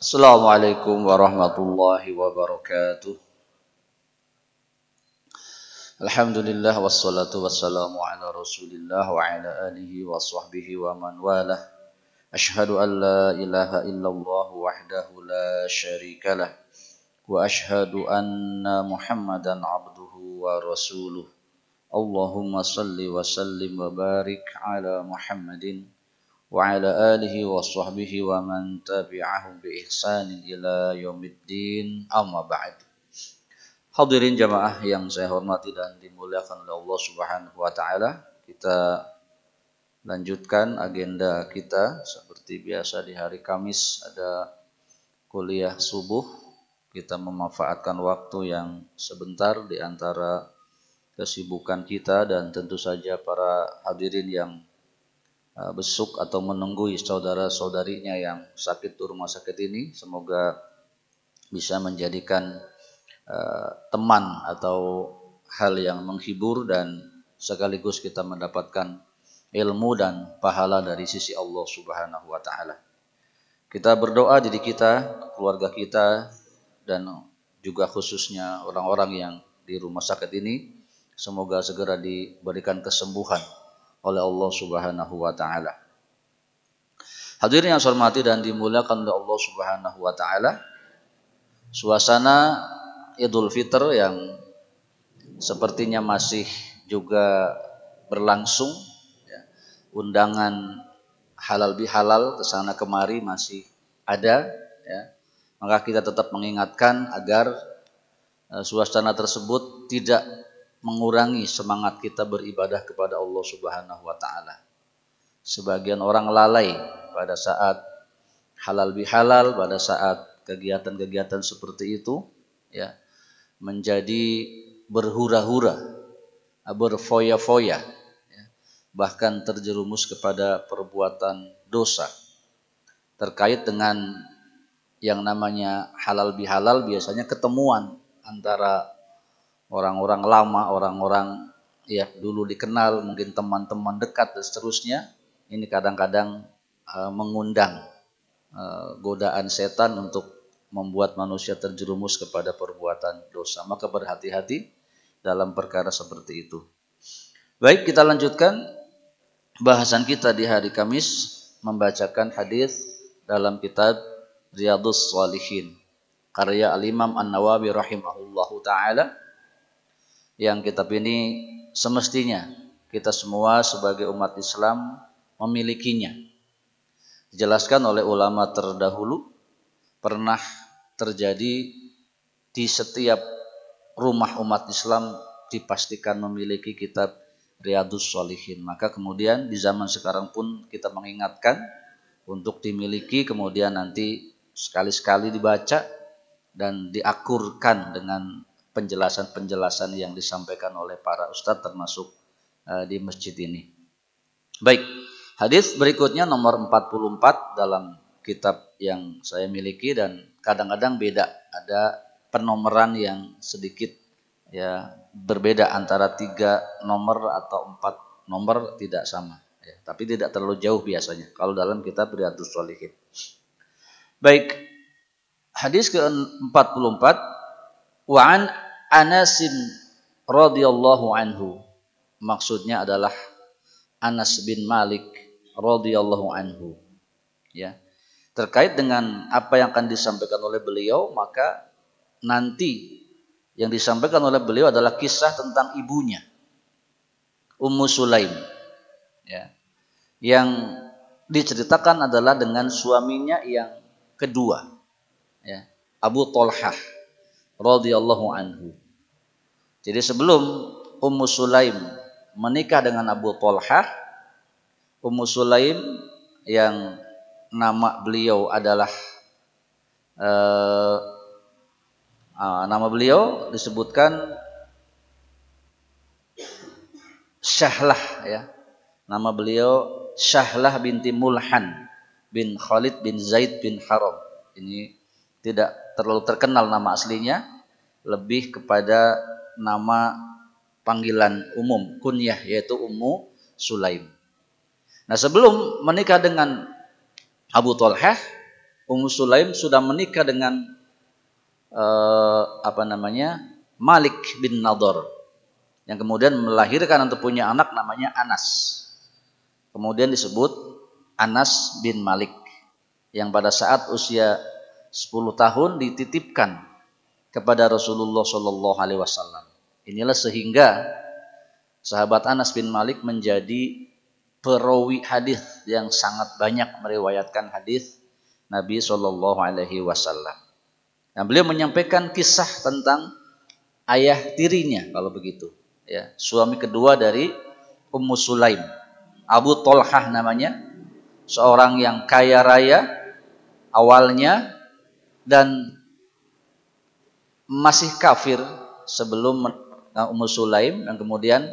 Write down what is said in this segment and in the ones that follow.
Assalamualaikum warahmatullahi wabarakatuh. Alhamdulillah wassalatu wassalamu ala Rasulillah wa ala alihi wa sahbihi wa man walah. Ashhadu an la ilaha illallah wahdahu la syarikalah wa ashhadu anna Muhammadan abduhu wa rasuluh. Allahumma salli wa sallim wa barik ala Muhammadin wa ala alihi wa sahbihi wa man tabi'ahum bi ihsanin ila yaumiddin, amma ba'd. Hadirin jamaah yang saya hormati dan dimuliakan oleh Allah Subhanahu wa taala, kita lanjutkan agenda kita seperti biasa. Di hari Kamis ada kuliah subuh. Kita memanfaatkan waktu yang sebentar di antara kesibukan kita, dan tentu saja para hadirin yang besuk atau menunggu saudara-saudarinya yang sakit di rumah sakit ini, semoga bisa menjadikan teman atau hal yang menghibur dan sekaligus kita mendapatkan ilmu dan pahala dari sisi Allah Subhanahu wa taala. Kita berdoa diri kita, keluarga kita, dan juga khususnya orang-orang yang di rumah sakit ini, semoga segera diberikan kesembuhan oleh Allah Subhanahu wa taala. Hadirin yang saya hormati dan dimuliakan oleh Allah Subhanahu wa taala, suasana Idul Fitr yang sepertinya masih juga berlangsung, ya. Undangan halal bihalal kesana kemari masih ada, ya. Maka kita tetap mengingatkan agar suasana tersebut tidak mengurangi semangat kita beribadah kepada Allah Subhanahu wa taala. Sebagian orang lalai pada saat halal bihalal, pada saat kegiatan-kegiatan seperti itu, ya, menjadi berhura-hura, berfoya-foya, ya, bahkan terjerumus kepada perbuatan dosa. Terkait dengan yang namanya halal bihalal, biasanya ketemuan antara orang-orang lama, orang-orang ya dulu dikenal, mungkin teman-teman dekat dan seterusnya. Ini kadang-kadang mengundang godaan setan untuk membuat manusia terjerumus kepada perbuatan dosa. Maka berhati-hati dalam perkara seperti itu. Baik, kita lanjutkan bahasan kita di hari Kamis, membacakan hadis dalam kitab Riyadhus Shalihin karya Al-Imam An-Nawawi rahimahullahu taala, yang kitab ini semestinya kita semua sebagai umat Islam memilikinya. Dijelaskan oleh ulama terdahulu, pernah terjadi di setiap rumah umat Islam dipastikan memiliki kitab Riyadhus Shalihin. Maka kemudian di zaman sekarang pun kita mengingatkan untuk dimiliki, kemudian nanti sekali-sekali dibaca dan diakurkan dengan penjelasan-penjelasan yang disampaikan oleh para ustadz termasuk di masjid ini. Baik, hadis berikutnya nomor 44 dalam kitab yang saya miliki, dan kadang-kadang beda, ada penomoran yang sedikit ya berbeda antara 3 nomor atau 4 nomor, tidak sama, ya, tapi tidak terlalu jauh biasanya kalau dalam kitab Riyadhus Shalihin. Baik, hadis ke-44, wa an Anasin radhiyallahu anhu, maksudnya adalah Anas bin Malik radhiyallahu anhu, ya. Terkait dengan apa yang akan disampaikan oleh beliau, maka nanti yang disampaikan oleh beliau adalah kisah tentang ibunya, Ummu Sulaim, ya, yang diceritakan adalah dengan suaminya yang kedua, ya, Abu Thalhah radhiyallahu anhu. Jadi sebelum Ummu Sulaim menikah dengan Abu Thalhah, Ummu Sulaim yang nama beliau adalah nama beliau disebutkan Syahlah, ya. Nama beliau Syahlah binti Mulhan bin Khalid bin Zaid bin Haram. Ini tidak terlalu terkenal nama aslinya, lebih kepada nama panggilan umum, kunyah, yaitu Ummu Sulaim. Nah, sebelum menikah dengan Abu Thalhah, Ummu Sulaim sudah menikah dengan Malik bin Nadhr yang kemudian melahirkan atau punya anak namanya Anas. Kemudian disebut Anas bin Malik yang pada saat usia 10 tahun dititipkan kepada Rasulullah Shallallahu Alaihi Wasallam. Inilah sehingga sahabat Anas bin Malik menjadi perawi hadis yang sangat banyak meriwayatkan hadis Nabi Shallallahu Alaihi Wasallam. Nah, beliau menyampaikan kisah tentang ayah tirinya kalau begitu, ya, suami kedua dari Ummu Sulaim, Abu Tolhah namanya, seorang yang kaya raya awalnya dan masih kafir sebelum Ummu Sulaim, dan kemudian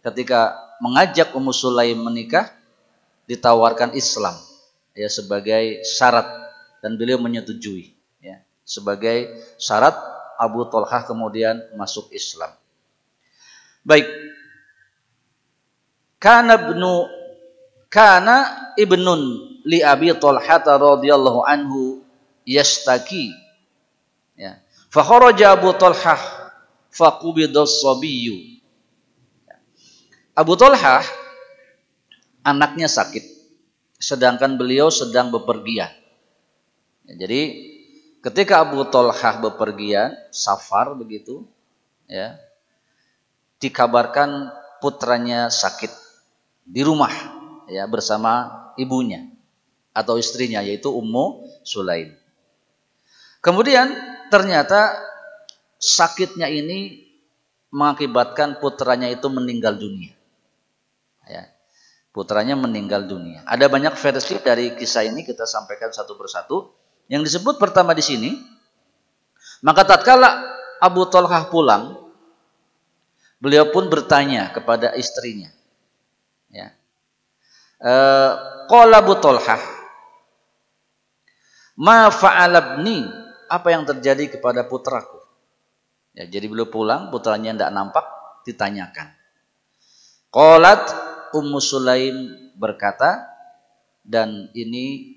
ketika mengajak Ummu Sulaim menikah ditawarkan Islam, ya, sebagai syarat, dan beliau menyetujui, ya, sebagai syarat Abu Tolhah kemudian masuk Islam. Baik, kana ibnun li Abi Tolhah radhiyallahu anhu yashtaki, ya, fa kharaja Abu Tolhah fa qubida as-sabiyyu. Abu Tolhah anaknya sakit, sedangkan beliau sedang bepergian. Ya, jadi ketika Abu Tolhah bepergian, safar begitu, ya, dikabarkan putranya sakit di rumah, ya, bersama ibunya atau istrinya, yaitu Ummu Sulaim. Kemudian ternyata sakitnya ini mengakibatkan putranya itu meninggal dunia. Ya, putranya meninggal dunia. Ada banyak versi dari kisah ini, kita sampaikan satu persatu. Yang disebut pertama di sini, maka tatkala Abu Tolhah pulang, beliau pun bertanya kepada istrinya, ya, qala Abu Tolhah, ma fa'alabni, apa yang terjadi kepada putraku? Ya, jadi beliau pulang, putranya tidak nampak, ditanyakan. Qalat, Ummu Sulaim berkata, dan ini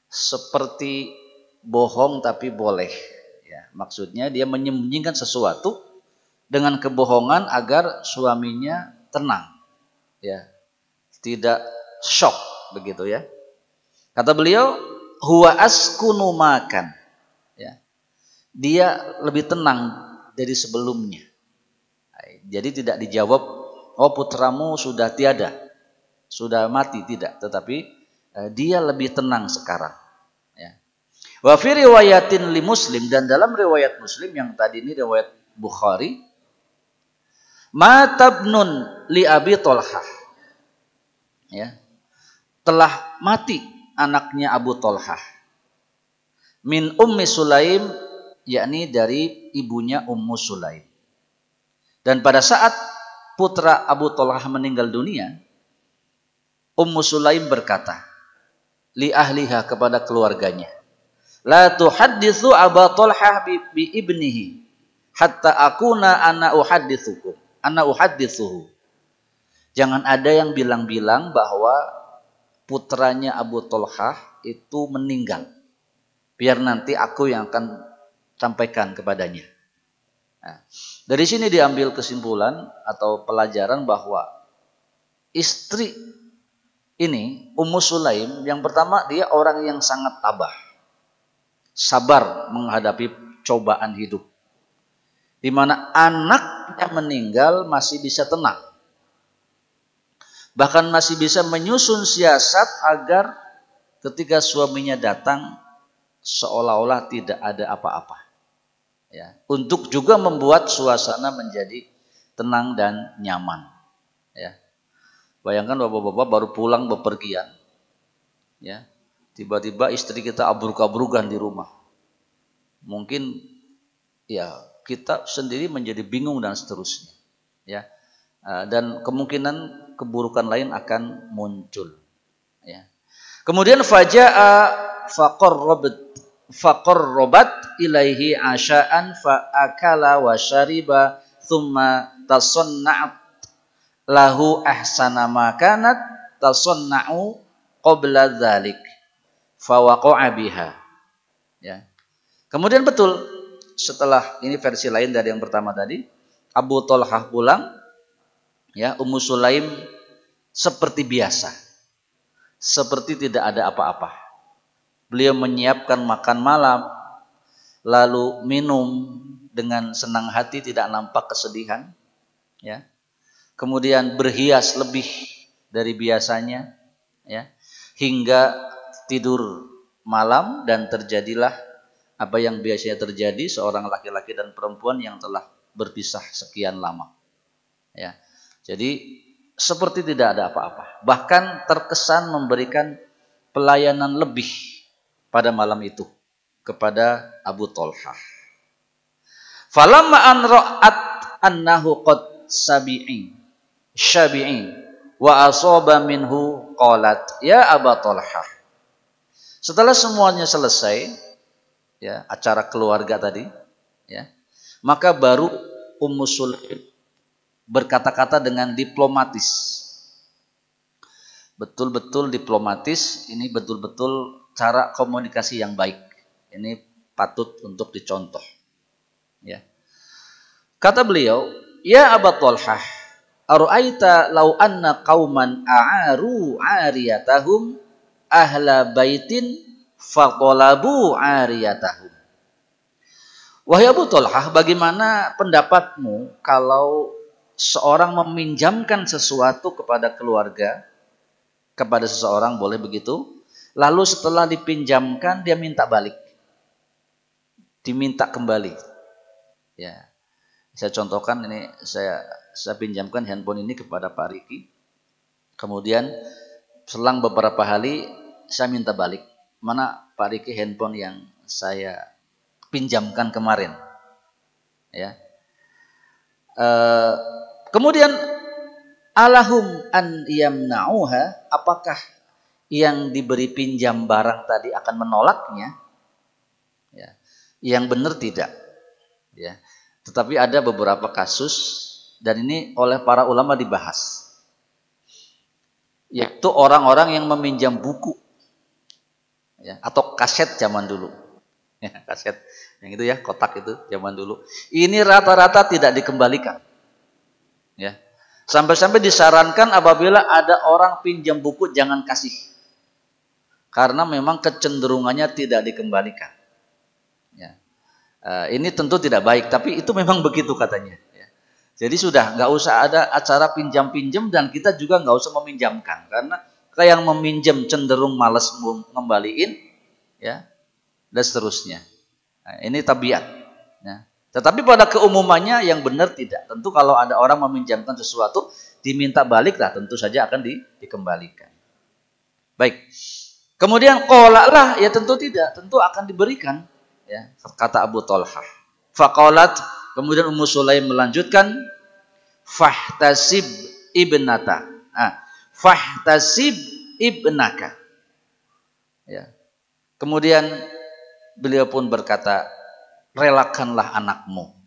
seperti bohong tapi boleh, ya, maksudnya dia menyembunyikan sesuatu dengan kebohongan agar suaminya tenang, ya, tidak shock begitu, ya. Kata beliau, huwa askunu makan, ya, dia lebih tenang dari sebelumnya. Jadi tidak dijawab, oh putramu sudah tiada, sudah mati, tidak, tetapi dia lebih tenang sekarang, ya. Wa fi riwayatin li Muslim, dan dalam riwayat Muslim yang tadi ini riwayat Bukhari, matabnun li Abi Tolhah, ya, telah mati anaknya Abu Tolhah, min Ummi Sulaim, yakni dari ibunya Ummu Sulaim. Dan pada saat putra Abu Tolhah meninggal dunia, Ummu Sulaim berkata li ahliha, kepada keluarganya, la tuhadditsu Abu Tolhah bi ibnihi hatta akuna ana uhadditsuhu. Jangan ada yang bilang-bilang bahwa putranya Abu Tolhah itu meninggal, biar nanti aku yang akan sampaikan kepadanya. Nah, dari sini diambil kesimpulan atau pelajaran bahwa istri ini, Ummu Sulaim, yang pertama dia orang yang sangat tabah, sabar menghadapi cobaan hidup, di mana anaknya meninggal masih bisa tenang, bahkan masih bisa menyusun siasat agar ketika suaminya datang seolah-olah tidak ada apa-apa, ya, untuk juga membuat suasana menjadi tenang dan nyaman, ya. Bayangkan bapak-bapak baru pulang bepergian, ya, tiba-tiba istri kita abruk-abrukan di rumah, mungkin, ya, kita sendiri menjadi bingung dan seterusnya, ya, dan kemungkinan keburukan lain akan muncul, ya. Kemudian faja'a faqarrabat ilaihi asya'an fa akala wa syariba thumma tasanna'at lahu ahsana ma kanat tasanna'u qabla dzalik. fawaqa'a biha. Ya. Kemudian betul, setelah ini versi lain dari yang pertama tadi, Abu Thalhah pulang, ya, Ummu Sulaim seperti biasa, seperti tidak ada apa-apa. Beliau menyiapkan makan malam, lalu minum dengan senang hati, tidak nampak kesedihan, ya. Kemudian berhias lebih dari biasanya, ya, hingga tidur malam, dan terjadilah apa yang biasanya terjadi, seorang laki-laki dan perempuan yang telah berpisah sekian lama, ya. Jadi seperti tidak ada apa-apa, bahkan terkesan memberikan pelayanan lebih pada malam itu kepada Abu Thalhah. Falamma an ra'at annahu qad syabi'i wa asaba minhu qalat ya Aba Thalhah. Setelah semuanya selesai, ya, acara keluarga tadi, ya, maka baru Ummu Sulaim berkata-kata dengan diplomatis. Betul-betul diplomatis, ini betul-betul cara komunikasi yang baik. Ini patut untuk dicontoh. Ya. Kata beliau, ya Aba Thalhah, ara'aita law anna qauman a'aru 'ariyatahum ahla baitin faqalabu 'ariyatahum. Wahai Abu Thalhah, bagaimana pendapatmu kalau seorang meminjamkan sesuatu kepada keluarga, kepada seseorang, boleh begitu, lalu setelah dipinjamkan dia minta balik, diminta kembali. Ya, saya contohkan ini, saya pinjamkan handphone ini kepada Pak Riki. Kemudian selang beberapa hari saya minta balik. Mana Pak Riki handphone yang saya pinjamkan kemarin? Ya. Kemudian alahum an yamna'uha, apakah yang diberi pinjam barang tadi akan menolaknya? Ya. Yang benar tidak. Ya. Tetapi ada beberapa kasus, dan ini oleh para ulama dibahas, yaitu orang-orang yang meminjam buku, ya, atau kaset zaman dulu, ya, kaset yang itu, ya, kotak itu zaman dulu. Ini rata-rata tidak dikembalikan, ya. Sampai-sampai disarankan apabila ada orang pinjam buku jangan kasih, karena memang kecenderungannya tidak dikembalikan. Ya. Ini tentu tidak baik, tapi itu memang begitu katanya. Ya. Jadi sudah nggak usah ada acara pinjam-pinjam, dan kita juga nggak usah meminjamkan, karena yang meminjam cenderung malas ngembaliin, ya, dan seterusnya. Nah, ini tabiat. Ya. Tetapi pada keumumannya yang benar tidak. Tentu kalau ada orang meminjamkan sesuatu diminta balik, lah tentu saja akan dikembalikan. Baik. Kemudian qala lah, ya tentu tidak, tentu akan diberikan. Ya, kata Abu Thalhah. Faqalat, kemudian Ummu Sulaim melanjutkan, fahtasib ibnata. Fahtasib ibnaka. Ya. Kemudian beliau pun berkata, relakanlah anakmu.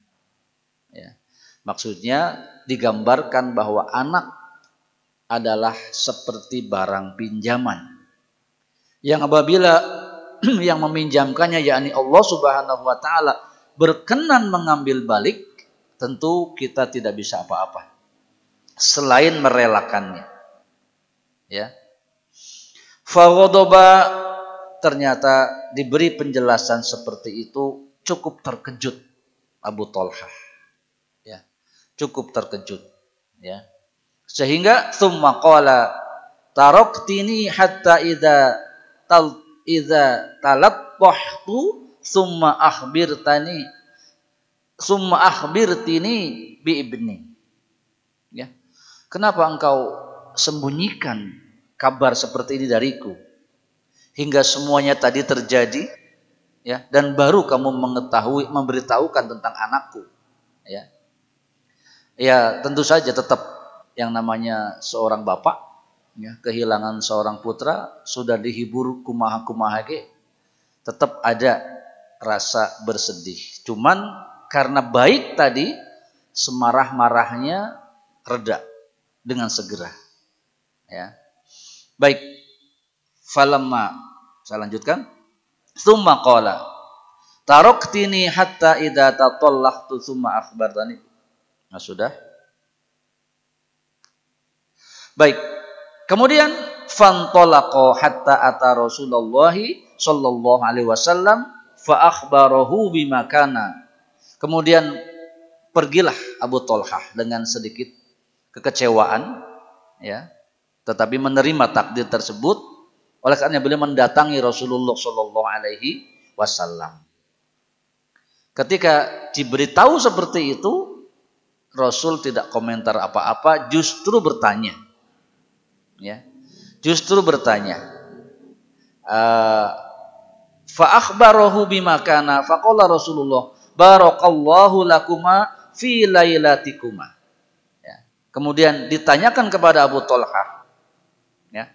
Ya. Maksudnya digambarkan bahwa anak adalah seperti barang pinjaman, yang apabila yang meminjamkannya, yakni Allah Subhanahu wa taala, berkenan mengambil balik, tentu kita tidak bisa apa-apa selain merelakannya. Ya. Faghadaba, ternyata diberi penjelasan seperti itu, cukup terkejut Abu Thalhah. Ya. Cukup terkejut, ya. Sehingga tsumma qala taraktini hatta idza talaqqahtu summa akhbirtini bi ibni. Ya. Kenapa engkau sembunyikan kabar seperti ini dariku hingga semuanya tadi terjadi, ya, dan baru kamu memberitahukan tentang anakku, ya. Ya, tentu saja tetap yang namanya seorang bapak, ya, kehilangan seorang putra, sudah dihibur kumaha-kumaha ge, tetap ada rasa bersedih. Cuman karena baik tadi, semarah-marahnya reda dengan segera. Ya. Baik. Falamma, Saya lanjutkan. Tsumma qala taraktini hatta idza tatallaqtu tsumma akhbartani. Nah, sudah. Baik. Kemudian fantalaqa hatta ata Rasulullah sallallahu alaihi wasallam fa akhbarahu bima kana. Kemudian pergilah Abu Thalhah dengan sedikit kekecewaan, ya, tetapi menerima takdir tersebut. Oleh karena beliau mendatangi Rasulullah sallallahu alaihi wasallam. Ketika diberitahu seperti itu, Rasul tidak komentar apa-apa, justru bertanya. Ya. Justru bertanya. Fa akhbarahu bima kana faqala Rasulullah barakallahu lakuma fi lailatikuma. Ya. Kemudian ditanyakan kepada Abu Thalhah, ya,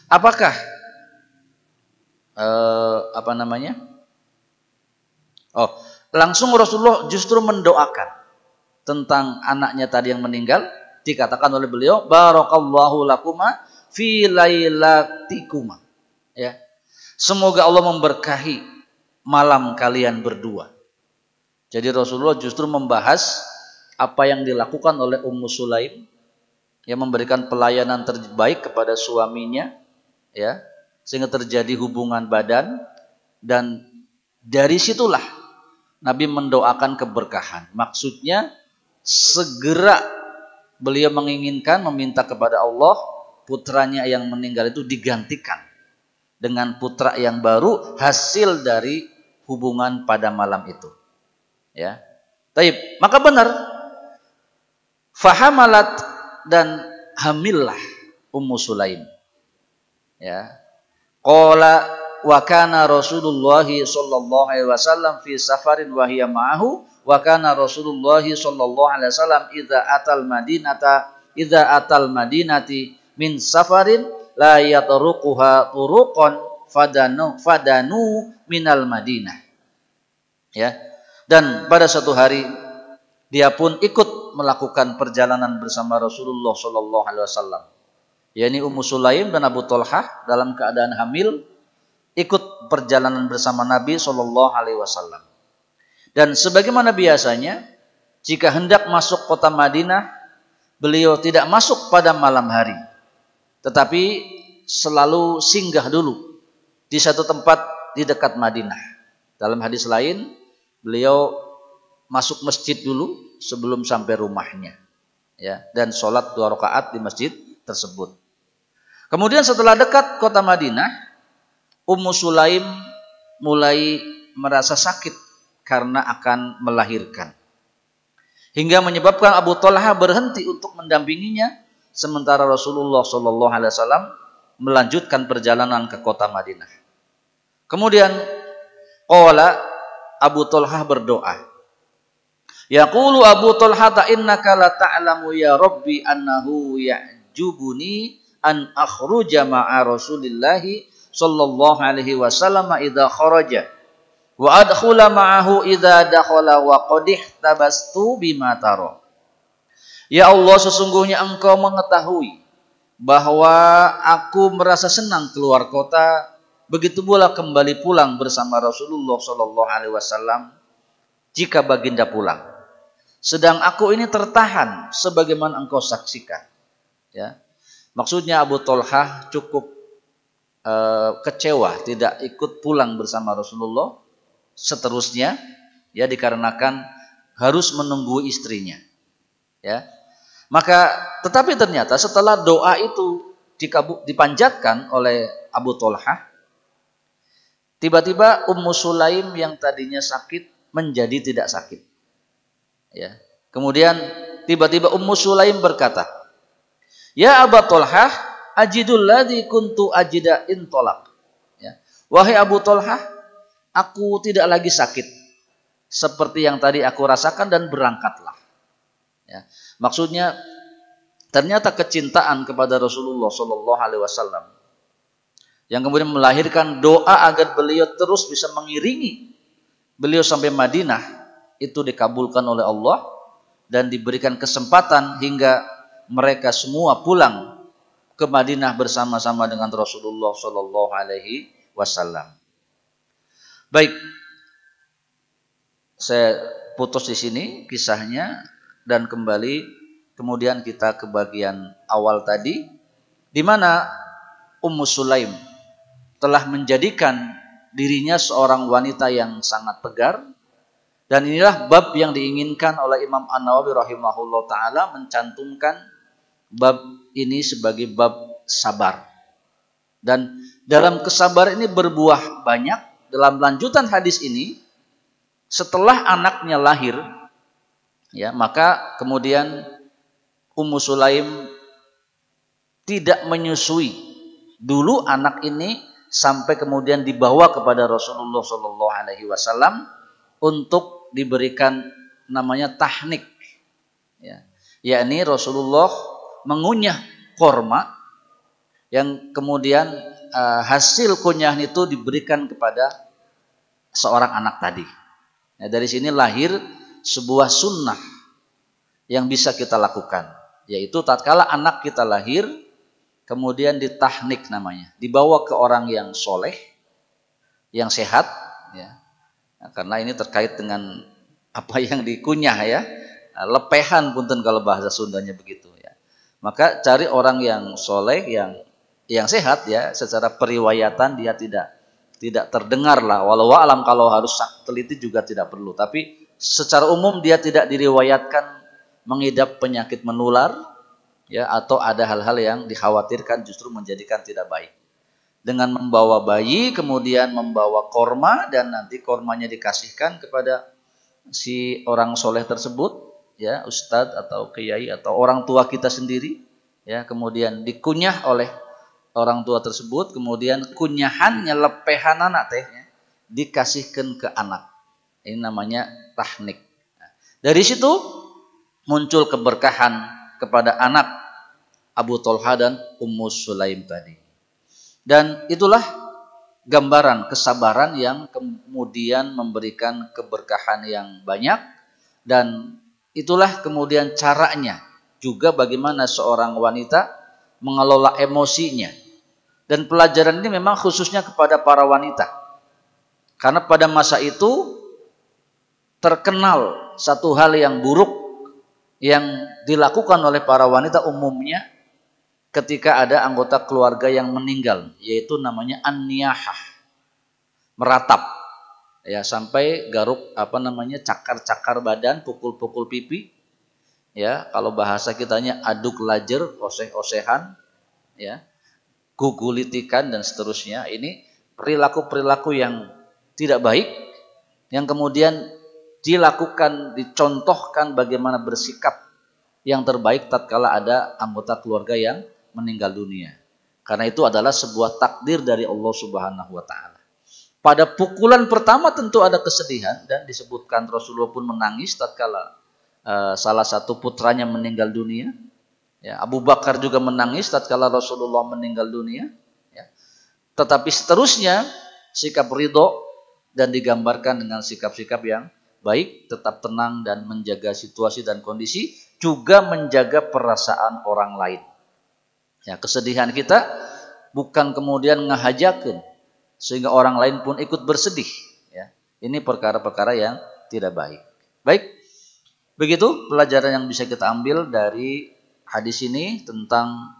apakah langsung Rasulullah justru mendoakan tentang anaknya tadi yang meninggal. Dikatakan oleh beliau barakallahu lakuma fi lailatikuma, ya, semoga Allah memberkahi malam kalian berdua. Jadi Rasulullah justru membahas apa yang dilakukan oleh Ummu Sulaim yang memberikan pelayanan terbaik kepada suaminya, ya, sehingga terjadi hubungan badan, dan dari situlah Nabi mendoakan keberkahan. Maksudnya segera beliau menginginkan, meminta kepada Allah putranya yang meninggal itu digantikan dengan putra yang baru hasil dari hubungan pada malam itu. Ya. Taib, maka benar fahamalat dan hamillah Ummu Sulaim. Ya. Qala wa kana Rasulullah sallallahu alaihi wasallam fi safarin wa hiya ma'ahu wa kana Rasulullah sallallahu alaihi wasallam idza atal madinati min safarin la yatruquha turuqan fadanu minal Madinah. Ya. Dan pada suatu hari dia pun ikut melakukan perjalanan bersama Rasulullah sallallahu alaihi wasallam. yakni Ummu Sulaim dan Abu Thalhah dalam keadaan hamil ikut perjalanan bersama Nabi sallallahu alaihi wasallam. Dan sebagaimana biasanya jika hendak masuk kota Madinah, beliau tidak masuk pada malam hari, tetapi selalu singgah dulu di satu tempat di dekat Madinah. Dalam hadis lain, beliau masuk masjid dulu sebelum sampai rumahnya, ya, dan sholat 2 rakaat di masjid tersebut. Kemudian setelah dekat kota Madinah, Ummu Sulaim mulai merasa sakit karena akan melahirkan, hingga menyebabkan Abu Thalhah berhenti untuk mendampinginya, sementara Rasulullah SAW melanjutkan perjalanan ke kota Madinah. Kemudian qala Abu Thalhah berdoa, yaqulu Abu Thalhah innaka la ta'lamu ya Rabbi annahu ya'jubuni an akhruja ma'a Rasulillahi sallallahu alaihi wasallam idza kharaja wa adkhula ma'ahu idza dakhala wa qad ihtabastu bima tara. Ya Allah, sesungguhnya Engkau mengetahui bahwa aku merasa senang keluar kota, begitu pula kembali pulang bersama Rasulullah sallallahu alaihi wasallam jika baginda pulang. Sedang aku ini tertahan sebagaimana Engkau saksikan. Ya. Maksudnya Abu Thalhah cukup kecewa tidak ikut pulang bersama Rasulullah seterusnya, ya, dikarenakan harus menunggu istrinya, ya. Maka tetapi ternyata setelah doa itu dipanjatkan oleh Abu Thalhah, tiba-tiba Ummu Sulaim yang tadinya sakit menjadi tidak sakit, ya. Kemudian tiba-tiba Ummu Sulaim berkata, ya Abu Thalhah, ajidul ladzi kuntu ajida intolak. Ya. Wahai Abu Thalhah, aku tidak lagi sakit seperti yang tadi aku rasakan dan berangkatlah. Ya. Maksudnya ternyata kecintaan kepada Rasulullah Shallallahu Alaihi Wasallam yang kemudian melahirkan doa agar beliau terus bisa mengiringi beliau sampai Madinah itu dikabulkan oleh Allah dan diberikan kesempatan hingga mereka semua pulang ke Madinah bersama-sama dengan Rasulullah Shallallahu Alaihi wasallam. Baik, saya putus di sini kisahnya dan kembali kemudian kita ke bagian awal tadi di mana Ummu Sulaim telah menjadikan dirinya seorang wanita yang sangat tegar, dan inilah bab yang diinginkan oleh Imam An-Nawawi rahimahullah ta'ala, mencantumkan bab ini sebagai bab sabar. Dan dalam kesabaran ini berbuah banyak. Dalam lanjutan hadis ini, setelah anaknya lahir, ya, maka kemudian Ummu Sulaim tidak menyusui dulu anak ini sampai kemudian dibawa kepada Rasulullah SAW untuk diberikan namanya tahnik, ya, yakni Rasulullah mengunyah korma yang kemudian hasil kunyahan itu diberikan kepada seorang anak tadi. Nah, dari sini lahir sebuah sunnah yang bisa kita lakukan, yaitu tatkala anak kita lahir kemudian ditahnik namanya, dibawa ke orang yang soleh, yang sehat, ya. Nah, karena ini terkait dengan apa yang dikunyah, ya, lepehan punten kalau bahasa Sundanya begitu, ya. Maka cari orang yang soleh, yang sehat, ya. Secara periwayatan dia tidak terdengar lah, walau alam kalau harus teliti juga tidak perlu. Tapi secara umum dia tidak diriwayatkan mengidap penyakit menular, ya, atau ada hal-hal yang dikhawatirkan justru menjadikan tidak baik. Dengan membawa bayi, kemudian membawa korma, dan nanti kormanya dikasihkan kepada si orang soleh tersebut, ya, ustadz atau kiai atau orang tua kita sendiri, ya, kemudian dikunyah oleh orang tua tersebut, kemudian kunyahannya lepehan anak tehnya dikasihkan ke anak. Ini namanya tahnik. Nah, dari situ muncul keberkahan kepada anak Abu Thalha dan Ummu Sulaim tadi. Dan itulah gambaran kesabaran yang kemudian memberikan keberkahan yang banyak, dan itulah kemudian caranya juga bagaimana seorang wanita mengelola emosinya. Dan pelajaran ini memang khususnya kepada para wanita. Karena pada masa itu terkenal satu hal yang buruk yang dilakukan oleh para wanita umumnya ketika ada anggota keluarga yang meninggal, yaitu namanya an-niyahah, meratap, ya, sampai garuk cakar-cakar badan, pukul-pukul pipi, ya, kalau bahasa kitanya aduk lajer, oseh-osehan, ya, gugulitikan dan seterusnya. Ini perilaku-perilaku yang tidak baik yang kemudian dilakukan, dicontohkan bagaimana bersikap yang terbaik tatkala ada anggota keluarga yang meninggal dunia. Karena itu adalah sebuah takdir dari Allah Subhanahu wa taala. Pada pukulan pertama tentu ada kesedihan, dan disebutkan Rasulullah pun menangis tatkala salah satu putranya meninggal dunia. Ya, Abu Bakar juga menangis tatkala Rasulullah meninggal dunia, ya. Tetapi seterusnya sikap ridho dan digambarkan dengan sikap-sikap yang baik, tetap tenang dan menjaga situasi dan kondisi, juga menjaga perasaan orang lain. Ya, kesedihan kita bukan kemudian ngehajakeun sehingga orang lain pun ikut bersedih, ya. Ini perkara-perkara yang tidak baik. Baik, begitu pelajaran yang bisa kita ambil dari hadis ini tentang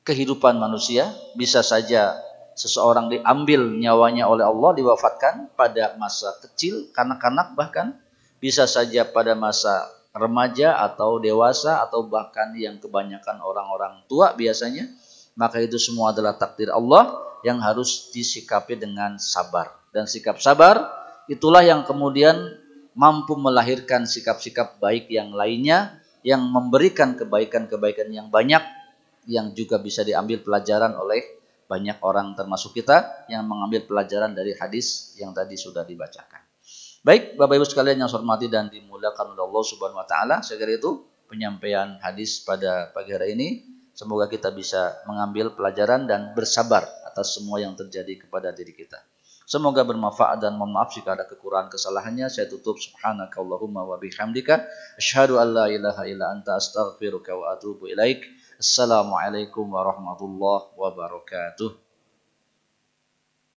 kehidupan manusia. Bisa saja seseorang diambil nyawanya oleh Allah, diwafatkan pada masa kecil, kanak-kanak bahkan. Bisa saja pada masa remaja atau dewasa, atau bahkan yang kebanyakan orang-orang tua biasanya. Maka itu semua adalah takdir Allah yang harus disikapi dengan sabar. Dan sikap sabar itulah yang kemudian mampu melahirkan sikap-sikap baik yang lainnya, yang memberikan kebaikan-kebaikan yang banyak, yang juga bisa diambil pelajaran oleh banyak orang termasuk kita yang mengambil pelajaran dari hadis yang tadi sudah dibacakan. Baik, Bapak Ibu sekalian yang saya hormati dan dimuliakan oleh Allah Subhanahu wa taala, saya kira itu penyampaian hadis pada pagi hari ini. Semoga kita bisa mengambil pelajaran dan bersabar atas semua yang terjadi kepada diri kita. Semoga bermanfaat, dan mohon maaf jika ada kekurangan kesalahannya. Saya tutup subhanakallahumma wa bihamdika asyhadu an la ilaha illa anta astaghfiruka wa atubu ilaik. Assalamualaikum warahmatullahi wabarakatuh.